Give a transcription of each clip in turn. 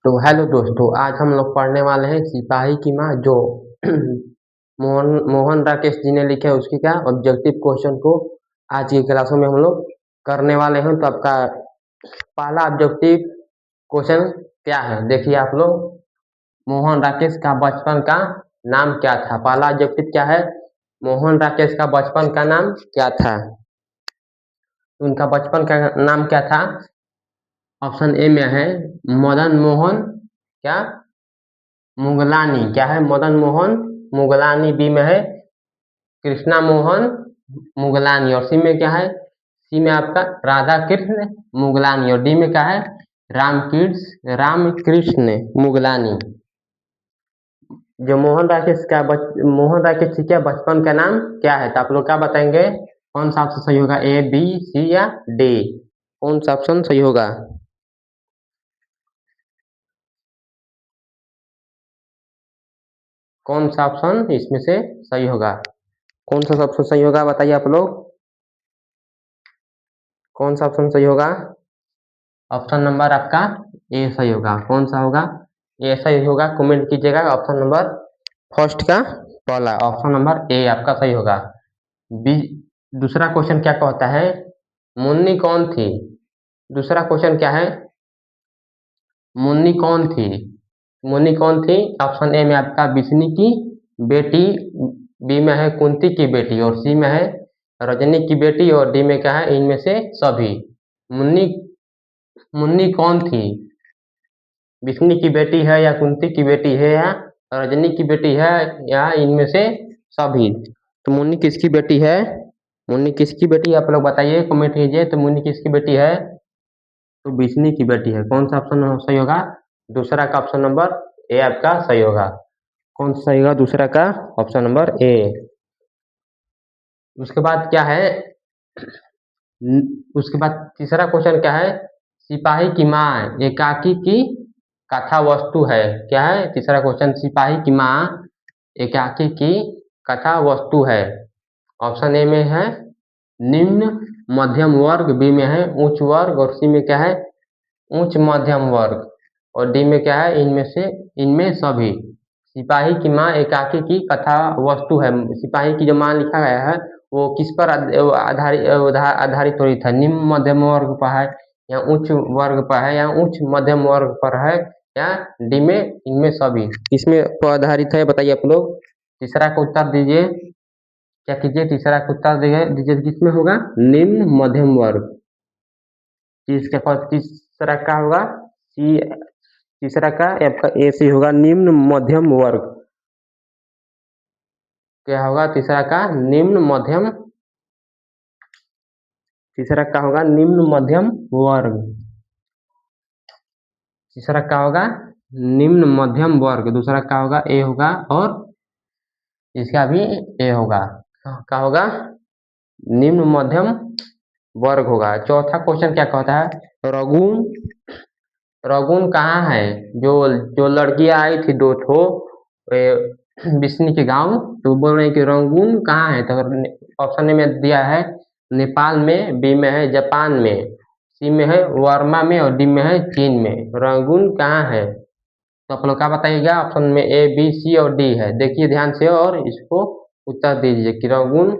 तो हेलो दोस्तों, आज हम लोग पढ़ने वाले हैं सिपाही की माँ जो मोहन राकेश जी ने लिखे उसकी क्या ऑब्जेक्टिव क्वेश्चन को आज की क्लासों में हम लोग करने वाले हैं। तो आपका पहला ऑब्जेक्टिव क्वेश्चन क्या है, देखिए आप लोग। मोहन राकेश का बचपन का नाम क्या था? पहला ऑब्जेक्टिव क्या है? मोहन राकेश का बचपन का नाम क्या था? उनका बचपन का नाम क्या था? ऑप्शन ए में है मदन मोहन क्या मुगलानी। क्या है? मदन मोहन मुगलानी। बी में है कृष्णा मोहन मुगलानी। और सी में क्या है? सी में आपका राधा कृष्ण मुगलानी। और डी में क्या है? राम कृष्ण मुगलानी। जो मोहन राकेश जी का बचपन का नाम क्या है? तो आप लोग क्या बताएंगे? कौन सा ऑप्शन सही होगा? ए, बी, सी या डी? कौन सा ऑप्शन सही होगा? कौन सा ऑप्शन इसमें से सही होगा? कौन सा ऑप्शन सही होगा बताइए आप लोग। कौन सा ऑप्शन सही होगा? ऑप्शन नंबर आपका ए सही होगा। कौन सा होगा? ए सही होगा। कमेंट कीजिएगा ऑप्शन नंबर फर्स्ट का पहला ऑप्शन नंबर ए आपका सही होगा। बी। दूसरा क्वेश्चन क्या कहता है? मुन्नी कौन थी? दूसरा क्वेश्चन क्या है? मुन्नी कौन थी? मुन्नी कौन थी? ऑप्शन ए में आपका बिस्नी की बेटी, बी में है कुंती की बेटी, और सी में है रजनी की बेटी, और डी में क्या है? इनमें से सभी। मुन्नी मुन्नी कौन थी? बिस्नी की बेटी है या कुंती की बेटी है या रजनी की बेटी है या इनमें से सभी? तो मुन्नी किसकी बेटी है? मुन्नी किसकी बेटी है? आप लोग बताइए, कमेंट कीजिए। तो मुन्नी किसकी बेटी है? तो बिस्नी की बेटी है। कौन सा ऑप्शन सही होगा? दूसरा का ऑप्शन नंबर ए आपका सही होगा। कौन सा सही होगा? दूसरा का ऑप्शन नंबर ए। उसके बाद क्या है? उसके बाद तीसरा क्वेश्चन क्या है? सिपाही की माँ एकाकी की कथा वस्तु है। क्या है तीसरा क्वेश्चन? सिपाही की माँ एकाकी की कथा वस्तु है। ऑप्शन ए में है निम्न मध्यम वर्ग, बी में है उच्च वर्ग, और सी में क्या है? उच्च मध्यम वर्ग, और डी में क्या है? इनमें सभी। सिपाही की माँ एकाकी की कथा वस्तु है। सिपाही की जो माँ लिखा गया है वो किस पर आधारित थोड़ी था? निम्न मध्यम वर्ग पर है या उच्च वर्ग पर है या उच्च मध्यम वर्ग पर है या डी में इनमें सभी? किसमें पर आधारित है बताइए आप लोग। तीसरा का उत्तर दीजिए। क्या कीजिए? तीसरा का उत्तर दीजिए किसमें होगा? निम्न मध्यम वर्ग। तीसरा का होगा सी। तीसरा का आपका ए सी होगा निम्न मध्यम वर्ग। क्या होगा तीसरा का? निम्न मध्यम। तीसरा का होगा निम्न मध्यम वर्ग। तीसरा का होगा निम्न मध्यम वर्ग। दूसरा का होगा ए होगा, और इसका भी ए होगा। क्या होगा? निम्न मध्यम वर्ग होगा। चौथा क्वेश्चन क्या कहता है? रघुन रघुन कहाँ है? जो जो लड़कियां आई थी दो ठो बिस्नी के गांव, तो बोल रहे हैं कि रंगून कहाँ है? तो ऑप्शन ए में दिया है नेपाल में, बी में है जापान में, सी में है वर्मा में, और डी में है चीन में। रंगून कहाँ है? तो आप लोग क्या बताइएगा? ऑप्शन में ए, बी, सी और डी है। देखिए ध्यान से और इसको उत्तर दीजिए कि रंगून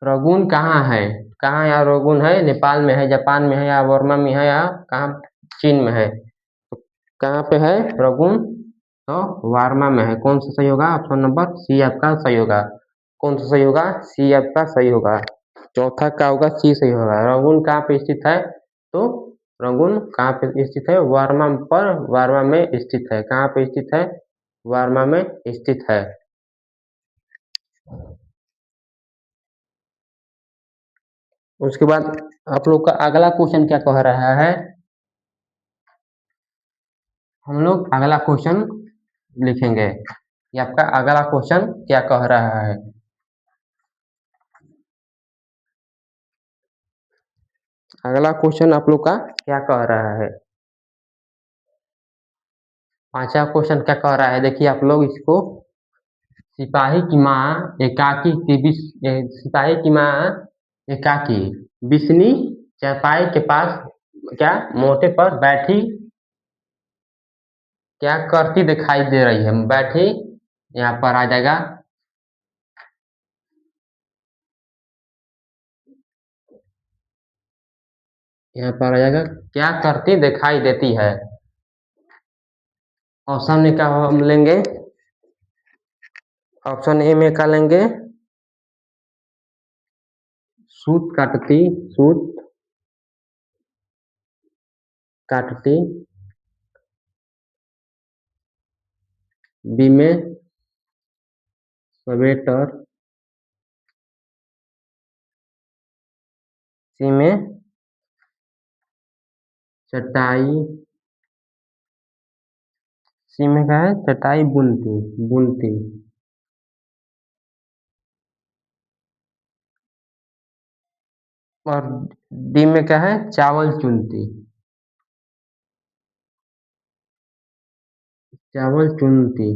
रंगून कहाँ है? कहाँ या रंगून है? नेपाल में है, जापान में है, या वर्मा में है, या कहाँ चीन में है? तो कहाँ पे है रंगून? तो वार्मा में है। कौन सा सही होगा? ऑप्शन नंबर सी आपका सही होगा। कौन सा सही होगा? सी आपका सही होगा। चौथा का होगा सी सही होगा। रंगून कहाँ पे स्थित है? तो रंगून कहाँ पे स्थित है? वार्मा में स्थित है। कहाँ पे स्थित है? वार्मा में स्थित है। उसके बाद आप लोग का अगला क्वेश्चन क्या कह रहा है? हम लोग अगला क्वेश्चन लिखेंगे। ये आपका अगला क्वेश्चन क्या कह रहा है? अगला क्वेश्चन आप लोग का क्या कह रहा है? पांचवा क्वेश्चन क्या कह रहा है? देखिए आप लोग इसको। सिपाही की माँ एकाकी की बिस सिपाही की माँ एकाकी बिस्नी चारपाई के पास क्या मोटे पर बैठी क्या करती दिखाई दे रही है, बैठी, यहाँ पर आ जाएगा। यहाँ पर आ जाएगा क्या करती दिखाई देती है। ऑप्शन में क्या हम लेंगे, ऑप्शन ए में क्या लेंगे, सूत काटती, सूत काटती, बी में स्वेटर, सी में चटाई, सी में क्या है, चटाई बुनती, बुनती, और डी में क्या है, चावल चुनती, चावल चुनती।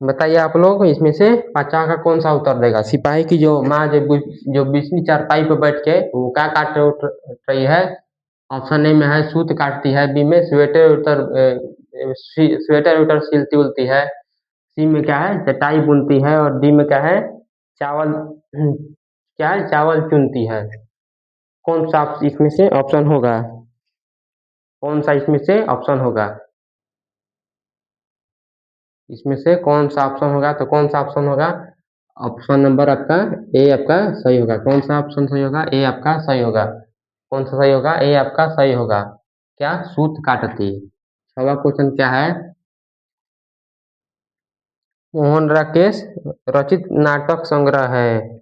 बताइए आप लोग इसमें से पांचवा का कौन सा उत्तर देगा। सिपाही की जो माँ जो बिस्नी चारपाई पर बैठ के वो क्या काट रही है। ऑप्शन ए में है सूत काटती है, बी में स्वेटर उटर सिलती उलती है, सी में क्या है, चटाई बुनती है, और डी में क्या है, चावल क्या है, चावल चुनती है। कौन सा इसमें से ऑप्शन होगा, कौन सा इसमें से ऑप्शन होगा, इसमें से कौन सा ऑप्शन होगा, तो कौन सा ऑप्शन होगा, ऑप्शन नंबर आपका ए आपका सही होगा। कौन सा ऑप्शन सही होगा, ए आपका सही होगा। कौन सा सही होगा, ए आपका सही होगा। क्या, सूत काटती। छवा क्वेश्चन क्या है, मोहन राकेश रचित नाटक संग्रह है।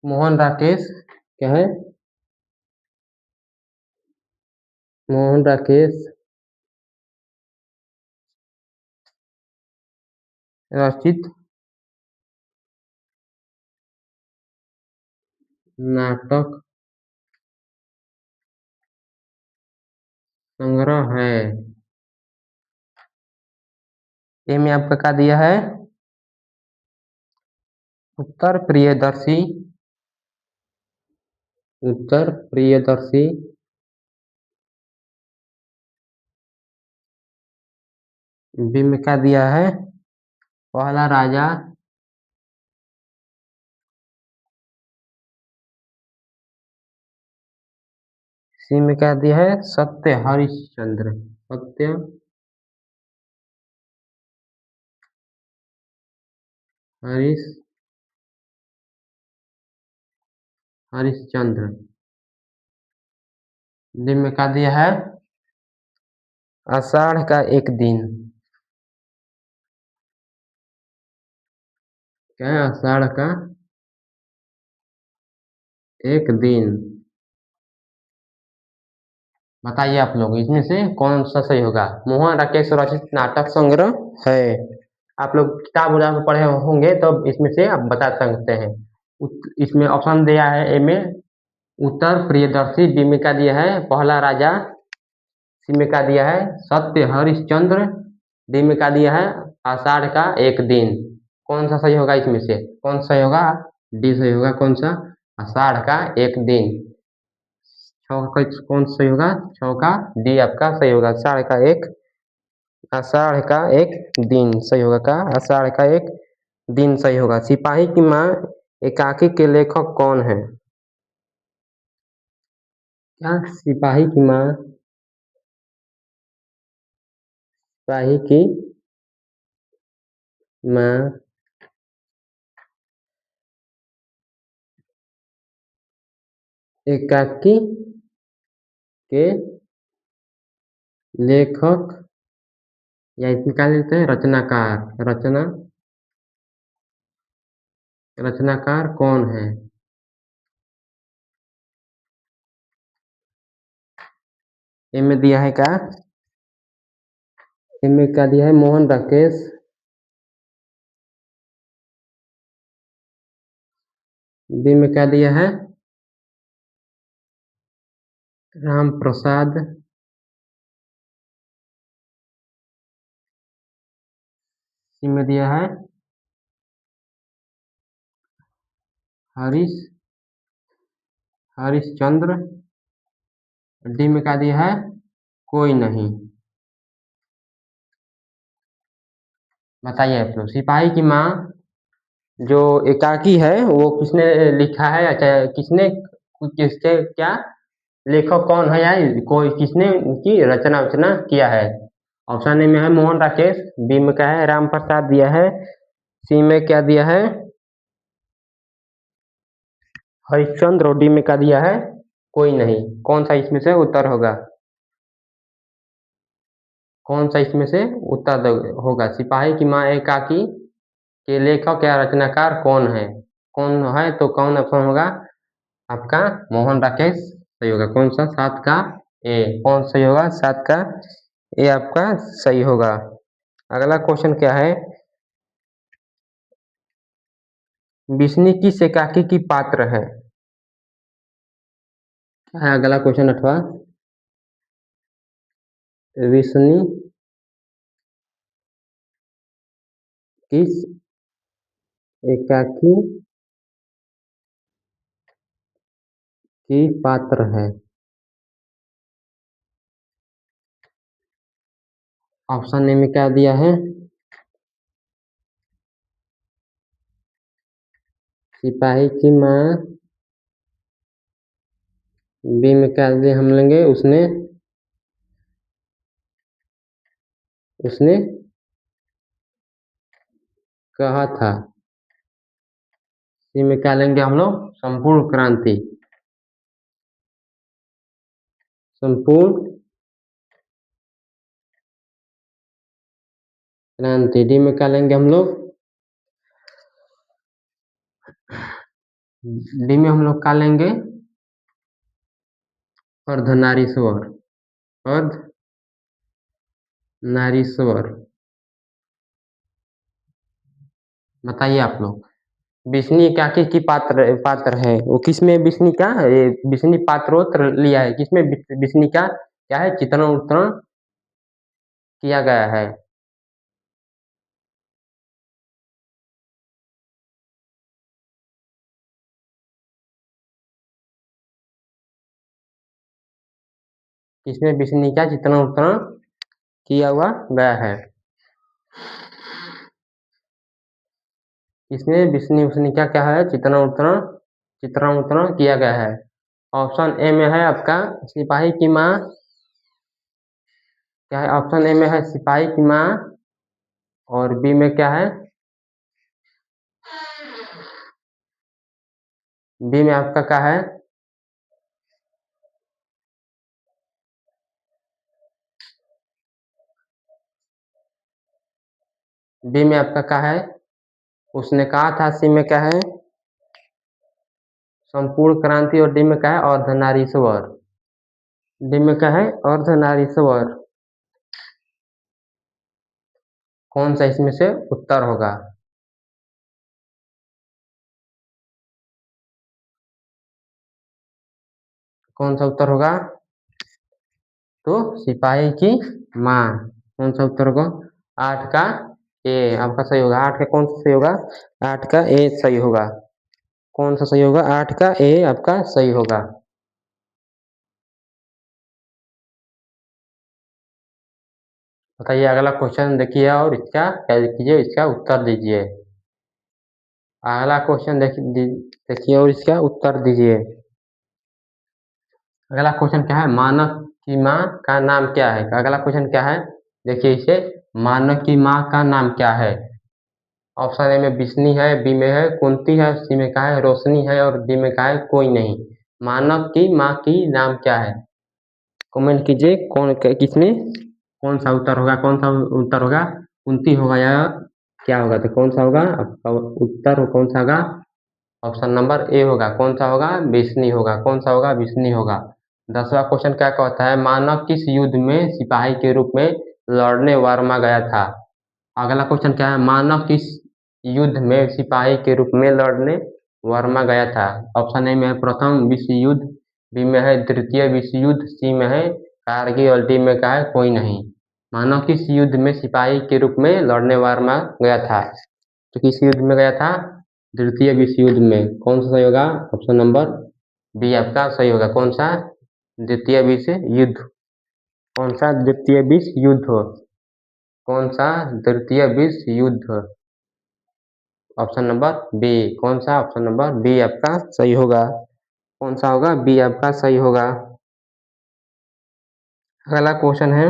मोहन राकेश क्या है, मोहन राकेश रचित नाटक संग्रह है। ए में आपका क्या दिया है, उत्तर प्रियदर्शी, उत्तर प्रियदर्शी, बी में क्या दिया है, पहला राजा, सी में क्या दिया है, सत्य हरिश्चंद्र, सत्य हरिश हरिश्चंद्र, डी में क्या दिया है, आषाढ़ का एक दिन। क्या है, आषाढ़ का एक दिन। बताइए आप लोग इसमें से कौन सा सही होगा। मोहन राकेश रचित नाटक संग्रह है। आप लोग किताब उताब पढ़े होंगे तो इसमें से आप बता सकते हैं। इसमें ऑप्शन दिया है, ए में उत्तर प्रियदर्शी, बी में क्या दिया है, पहला राजा, सी में क्या दिया है, सत्य हरिश्चंद्र, डी में क्या दिया है, आषाढ़ का एक दिन। कौन सा सही होगा इसमें से, कौन सा सही होगा, डी सही होगा। कौन सा, आषाढ़ का एक दिन। छः का कौन सा सही होगा, छः का डी आपका सही होगा। आषाढ़ का एक दिन सही होगा। का आषाढ़ का एक दिन सही होगा। सिपाही की माँ एकाकी के लेखक कौन है। क्या, सिपाही की माँ, सिपाही की माँ एकाकी के लेखक, या इसमें क्या लेते हैं, रचनाकार, रचनाकार कौन है। ए में दिया है क्या, ए में क्या दिया है, मोहन राकेश, बी में क्या दिया है, राम प्रसाद, सी में दिया है हरिश्चंद्र। डी में क्या दिया है? कोई नहीं। बताइए आप लोग, सिपाही की माँ जो एकाकी है वो किसने लिखा है? अच्छा, किसने, किसके क्या लेखक कौन है या कोई किसने उनकी रचना वचना किया है? ऑप्शन ए में है मोहन राकेश, बी में क्या है राम प्रसाद दिया है, सी में क्या दिया है हरिश्चंद्र, और डी में क्या दिया है कोई नहीं। कौन सा इसमें से उत्तर होगा? कौन सा इसमें से उत्तर होगा? सिपाही की माँ एकाकी के लेखक या रचनाकार कौन है? कौन है तो कौन ऑप्शन होगा आपका? मोहन राकेश सही होगा। कौन सा? 7 का ए। कौन सही होगा? 7 का ए आपका सही होगा। अगला क्वेश्चन क्या है? विष्णु किस एकाकी की पात्र है? क्या है अगला क्वेश्चन? अथवा विष्णु किस एकाकी की पात्र है? ऑप्शन ए में क्या दिया है? सिपाही की माँ। बी में क्या दिया हम लेंगे? उसने उसने कहा था। सी में क्या लेंगे हम लोग? संपूर्ण क्रांति। संपूर्ण क्रांति। डी में क्या लेंगे हम लोग? डी में हम लोग क्या लेंगे? अर्धनारीश्वर। अर्धनारीश्वर। बताइए आप लोग, विष्णु क्या की पात्र पात्र है? वो किसमें विष्णु का ये विष्णु पात्रोत्र लिया है? किसमें विष्णु का क्या है चित्रण उत्तरण किया गया है? किसमें विष्णु का चित्रण उत्तरण किया हुआ गया है? इसमें विष्णु विष्णु का क्या है चित्रण उत्तरण किया गया है। ऑप्शन ए में है आपका सिपाही की माँ। क्या है? ऑप्शन ए में है सिपाही की माँ, और बी में क्या है? बी में आपका क्या है? बी में आपका क्या है? उसने कहा था। सी में क्या है? संपूर्ण क्रांति, और डी में क्या है? अर्धनारीश्वर। डी में क्या है? अर्धनारीश्वर। कौन सा इसमें से उत्तर होगा? कौन सा उत्तर होगा? तो सिपाही की माँ। कौन सा उत्तर होगा? 8 का ए आपका सही होगा। 8 का कौन सा सही होगा? 8 का ए सही होगा। कौन सा सही होगा? 8 का ए आपका सही होगा। बताइए अगला क्वेश्चन देखिए, और इसका क्या कीजिए, इसका उत्तर दीजिए। अगला क्वेश्चन देखिए और इसका उत्तर दीजिए। अगला क्वेश्चन क्या है? मानव की माँ का नाम क्या है? अगला क्वेश्चन क्या है? देखिए इसे, मानव की माँ का नाम क्या है? ऑप्शन ए में विष्णु है, बी में है कुंती है, सी में क्या है रोशनी है, और डी में क्या है कोई नहीं। मानव की माँ की नाम क्या है? कमेंट कीजिए कौन किसमें कौन सा उत्तर होगा? कौन सा उत्तर होगा? कुंती होगा या क्या होगा? तो कौन सा होगा आपका उत्तर? कौन सा होगा? ऑप्शन नंबर ए होगा। कौन सा होगा? विष्णु होगा। कौन सा होगा? विष्णु होगा। 10वां क्वेश्चन क्या कहता है? मानव किस युद्ध में सिपाही के रूप में लड़ने वर्मा गया था? अगला क्वेश्चन क्या है? मानव किस युद्ध में सिपाही के रूप में लड़ने वर्मा गया था? ऑप्शन ए में है प्रथम विश्व युद्ध, बी में है तृतीय विश्व युद्ध, सी में है कारगिल, और डी में क्या है कोई नहीं। मानो किस युद्ध में सिपाही के रूप में लड़ने वाला गया था? तो किस युद्ध में गया था? द्वितीय विश्व युद्ध में। कौन सा सही होगा? ऑप्शन नंबर बी आपका सही होगा। कौन सा? द्वितीय विश्व युद्ध। कौन सा? द्वितीय विश्व युद्ध। कौन सा? द्वितीय विश्व युद्ध। Option number B. कौन सा? ऑप्शन नंबर बी आपका सही होगा। कौन सा होगा? बी आपका सही होगा। अगला क्वेश्चन है,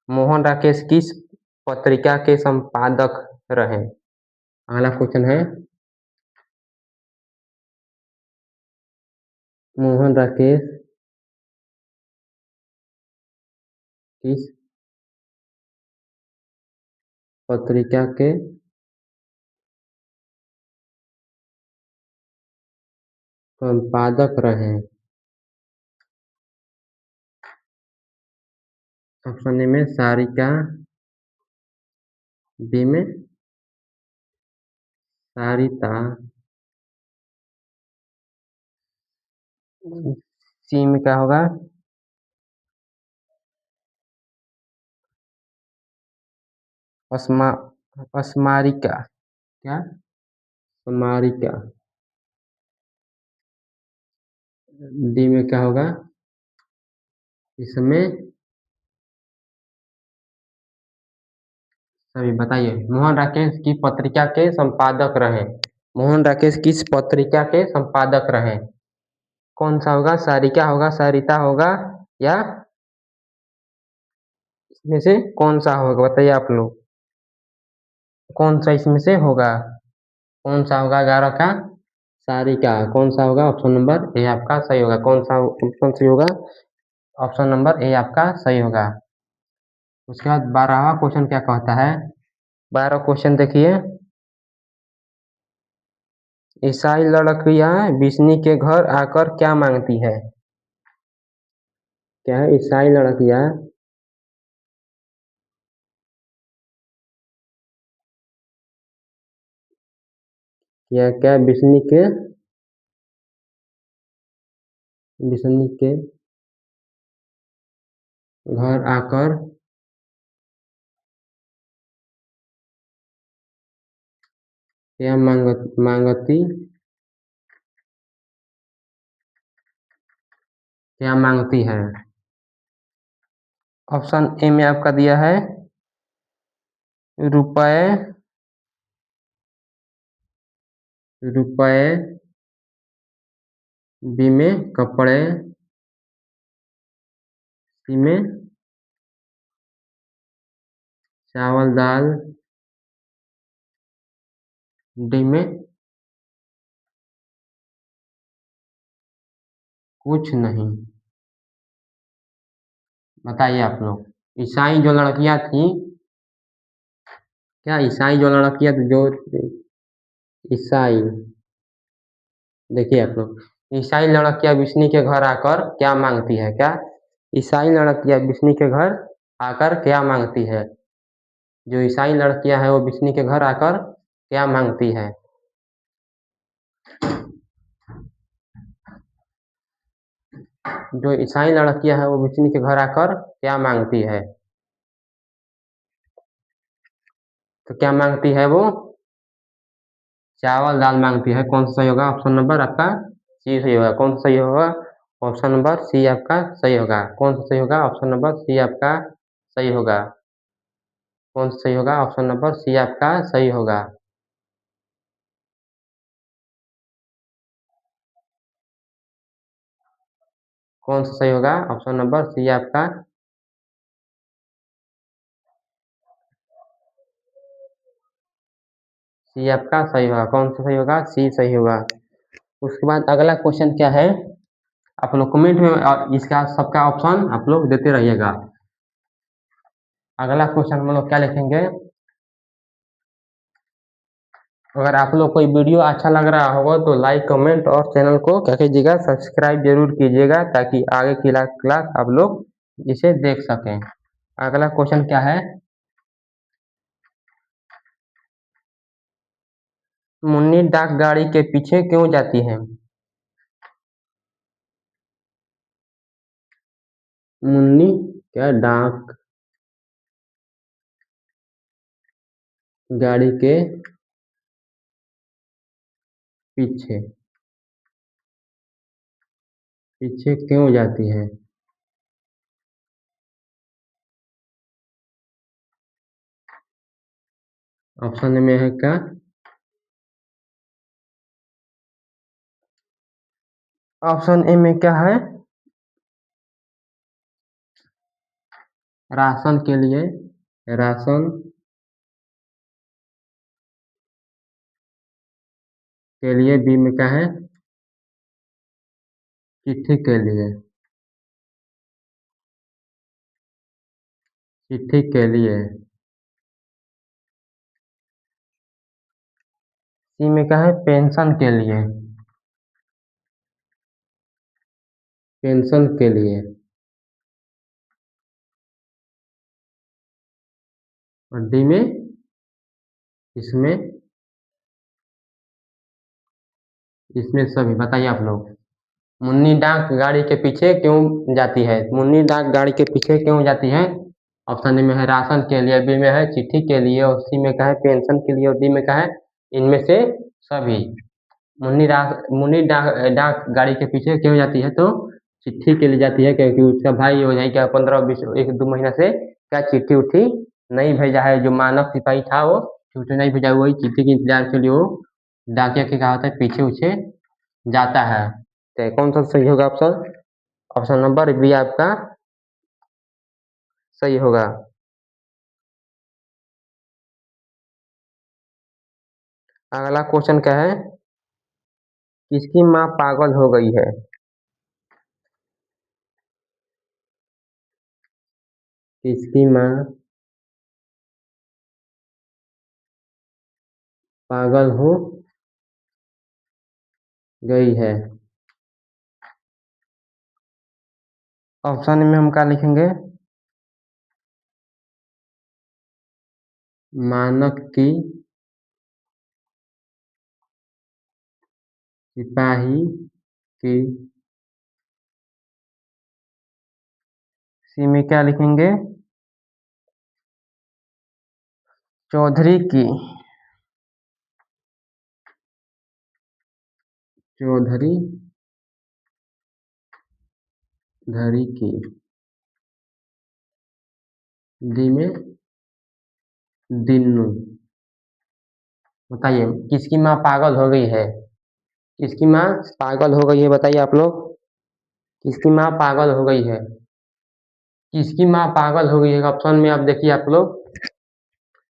मोहन राकेश किस पत्रिका के संपादक रहे? अगला क्वेश्चन है, मोहन राकेश किस पत्रिका के संपादक रहे? ऑप्शन ए में सारिका, बी में सारिता, सी में क्या होगा? अस्मारिका। क्या? स्मारिका। डी में क्या होगा? इसमें सभी बताइए। मोहन राकेश की पत्रिका के संपादक रहे। मोहन राकेश किस पत्रिका के संपादक रहे? कौन सा होगा? सारिका होगा, सारिता होगा, या इसमें से कौन सा होगा? बताइए आप लोग, कौन सा इसमें से होगा? कौन सा होगा? 11 का सारिका। कौन सा होगा? ऑप्शन नंबर ए आपका सही होगा। कौन सा ऑप्शन सही होगा? ऑप्शन नंबर ए आपका सही होगा। उसके बाद 12वां क्वेश्चन क्या कहता है? 12वां क्वेश्चन देखिए, ईसाई लड़कियां विष्णु के घर आकर क्या मांगती है? क्या है? ईसाई लड़कियां क्या क्या विष्णु के घर आकर क्या मांगती क्या मांगती है? ऑप्शन ए में आपका दिया है रुपए, रुपए, बी में कपड़े, सी में चावल दाल, डी में कुछ नहीं। बताइए आप लोग। ईसाई जो लड़कियां थी, क्या ईसाई जो लड़कियां थी, जो ईसाई, देखिए आप लोग, ईसाई लड़कियां विष्णु के घर आकर क्या मांगती है? क्या ईसाई लड़कियां विष्णु के घर आकर क्या मांगती है? जो ईसाई लड़कियां हैं वो विष्णु के घर आकर क्या मांगती है? जो ईसाई लड़कियां हैं वो विष्णु के घर आकर क्या मांगती है? तो क्या मांगती है वो? चावल दाल मांगती है। कौन सा सही होगा? ऑप्शन नंबर आपका सी सही होगा। कौन सा सही होगा? ऑप्शन नंबर सी आपका सही होगा। कौन सा सही होगा? ऑप्शन नंबर सी आपका सही होगा। कौन सा सही होगा? ऑप्शन नंबर सी आपका सही होगा। कौन सा सही होगा? ऑप्शन नंबर सी आपका सी आपका सही होगा। कौन सा सही होगा? सी सही होगा। उसके बाद अगला क्वेश्चन क्या है? आप लोग कमेंट में इसका सबका ऑप्शन आप लोग देते रहिएगा। अगला क्वेश्चन हम लोग क्या लिखेंगे? अगर आप लोग कोई वीडियो अच्छा लग रहा होगा तो लाइक कमेंट और चैनल को क्या कीजिएगा? सब्सक्राइब जरूर कीजिएगा, ताकि आगे की क्लास आप लोग इसे देख सकें। अगला क्वेश्चन क्या है? मुन्नी डाक गाड़ी के पीछे क्यों जाती है? मुन्नी क्या डाक गाड़ी के पीछे पीछे क्यों जाती है? ऑप्शन में है क्या? ऑप्शन ए में क्या है? राशन के लिए, राशन के लिए। बी में क्या है? चिट्ठी के लिए, चिट्ठी के लिए। सी में क्या है? पेंशन के लिए, पेंशन के लिए। और डी में, इसमें, इसमें सभी बताइए आप लोग। मुन्नी डाक गाड़ी के पीछे क्यों जाती है? मुन्नी डाक गाड़ी के पीछे क्यों जाती है? ऑप्शन ए में है राशन के लिए, बी में है चिट्ठी के लिए, और सी में क्या है? पेंशन के लिए, और डी में क्या है? इनमें से सभी। मुन्नी डाक डाक गाड़ी के पीछे क्यों जाती है? तो चिट्ठी के लिए जाती है, क्योंकि उसका भाई हो जाए क्या 15-20 1-2 महीना से क्या चिट्ठी उठी नहीं भेजा है। जो मानव सिपाही था वो चिट्ठी नहीं भेजा, वही चिट्ठी के इंतजार के लिए वो डाकिया के कहा होता है पीछे उछे जाता है। तो कौन सा सही होगा ऑप्शन? ऑप्शन नंबर बी आपका सही होगा। अगला क्वेश्चन क्या है? किसकी माँ पागल हो गई है? किसकी माँ पागल हो गई है? ऑप्शन में हम क्या लिखेंगे? मानक की सिपाही की। सी में क्या लिखेंगे? चौधरी की, चौधरी धरी की। डी में दिन्नू। बताइए किसकी माँ पागल हो गई है? किसकी माँ पागल हो गई है बताइए आप लोग। किसकी माँ पागल हो गई है? किसकी माँ पागल हो गई है? ऑप्शन में आप देखिए आप लोग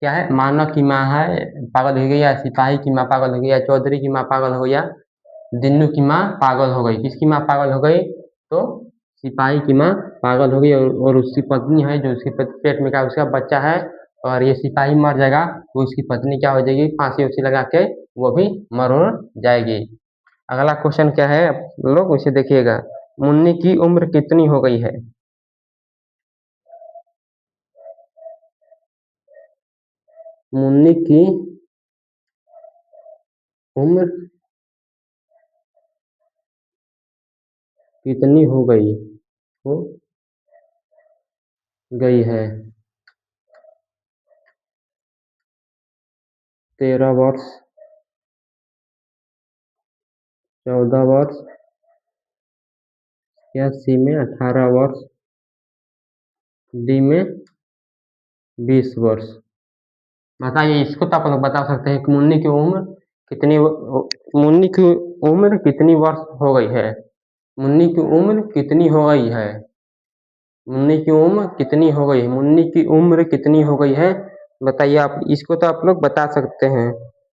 क्या है? मानव की माँ है पागल हो गई, या सिपाही की माँ पागल हो गई, या चौधरी की माँ पागल हो गई, या दिन्नू की माँ पागल हो गई। किसकी माँ पागल हो गई? तो सिपाही की माँ पागल हो गई, और उसकी पत्नी है जो उसके पेट में क्या उसका बच्चा है, और ये सिपाही मर जाएगा तो उसकी पत्नी क्या हो जाएगी? फांसी उसी लगा के वो भी मर उड़ जाएगी। अगला क्वेश्चन क्या है आप लोग उसे देखिएगा। मुन्नी की उम्र कितनी हो गई है? मुन्नी की उम्र कितनी हो गई है? 13 वर्ष, 14 वर्ष, या सी में 18 वर्ष, डी में 20 वर्ष। बताइए इसको तो आप लोग बता सकते हैं कि कितनी मुन्नी की उम्र कितनी वर्ष हो गई है? मुन्नी की उम्र कितनी हो गई है? मुन्नी की उम्र कितनी हो गई है? मुन्नी की उम्र कितनी हो गई है? बताइए आप इसको तो आप लोग बता सकते हैं।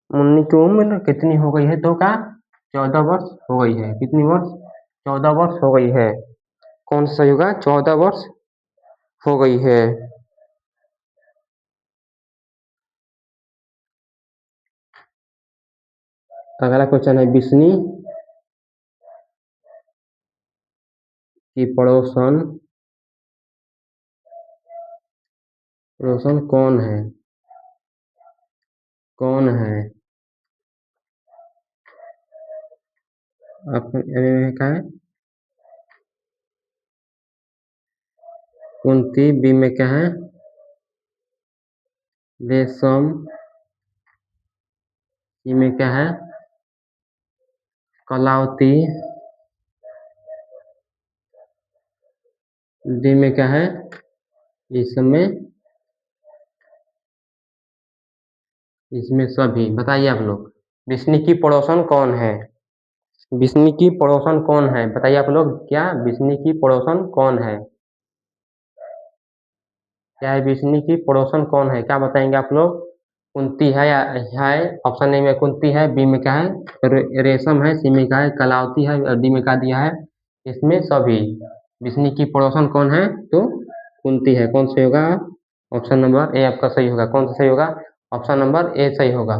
मुन्नी की उम्र कितनी हो गई है? तो का 14 वर्ष हो गई है। कितनी वर्ष? 14 वर्ष हो गई है। कौन सा सही होगा? 14 वर्ष हो गई है। अगला क्वेश्चन है बिस्नी की पड़ोसन पड़ोसन कौन है? कौन है? आप क्या है? कुंती, बी में क्या है रेशम, सी में क्या है कलावती, डी में क्या है इसमें सभी। बताइए आप लोग विष्णु की पड़ोसन कौन है? विष्णु की पड़ोसन कौन है बताइए आप लोग, क्या विष्णु की पड़ोसन कौन है? क्या है विष्णु की पड़ोसन कौन है, क्या बताएंगे आप लोग? कुंती है या है? ऑप्शन ए में कुंती है, बी में क्या है रेशम है, सी में क्या है कलावती है और डी में क्या दिया है इसमें सभी। विष्णु की पड़ोसन कौन है तो कुंती है। कौन सही होगा? ऑप्शन नंबर ए आपका सही होगा। कौन सा सही होगा? ऑप्शन नंबर ए सही होगा।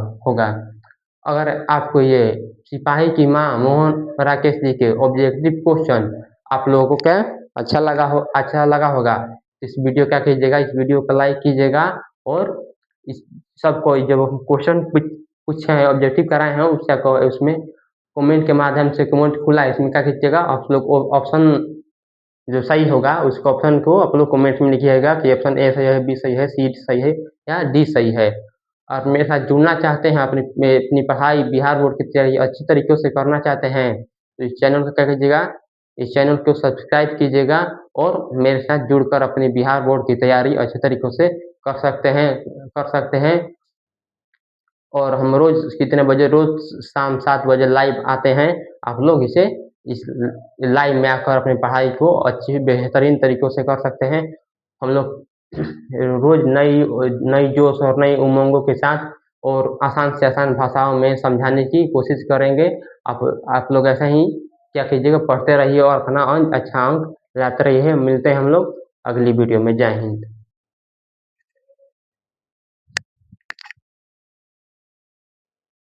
अगर आपको ये सिपाही की माँ मोहन राकेश जी के ऑब्जेक्टिव क्वेश्चन आप लोगों को क्या अच्छा लगा होगा, इस वीडियो क्या कीजिएगा, इस वीडियो को लाइक कीजिएगा और इस सबको जब हम क्वेश्चन पूछे हैं ऑब्जेक्टिव कराए हैं उसमें कमेंट के माध्यम से कमेंट खुला है, इसमें क्या कीजिएगा आप लोग ऑप्शन जो सही होगा उसको ऑप्शन को आप लोग कमेंट में लिखिएगा कि ऑप्शन ए सही है, बी सही है, सी सही है या डी सही है। और मेरे साथ जुड़ना चाहते हैं, अपनी पढ़ाई बिहार बोर्ड की तैयारी अच्छी तरीके से करना चाहते हैं तो इस चैनल को क्या कीजिएगा, इस चैनल को सब्सक्राइब कीजिएगा और मेरे साथ जुड़कर अपनी बिहार बोर्ड की तैयारी अच्छे तरीकों से कर सकते हैं। और हम रोज कितने बजे? रोज शाम 7 बजे लाइव आते हैं। आप लोग इस लाइव में आकर अपनी पढ़ाई को अच्छी बेहतरीन तरीकों से कर सकते हैं। हम लोग रोज नई जोश और नई उमंगों के साथ और आसान से आसान भाषाओं में समझाने की कोशिश करेंगे। आप लोग ऐसा ही क्या कीजिएगा, पढ़ते रहिए और अपना अच्छा अंक लाते रहिए। मिलते हैं हम लोग अगली वीडियो में। जय हिंद।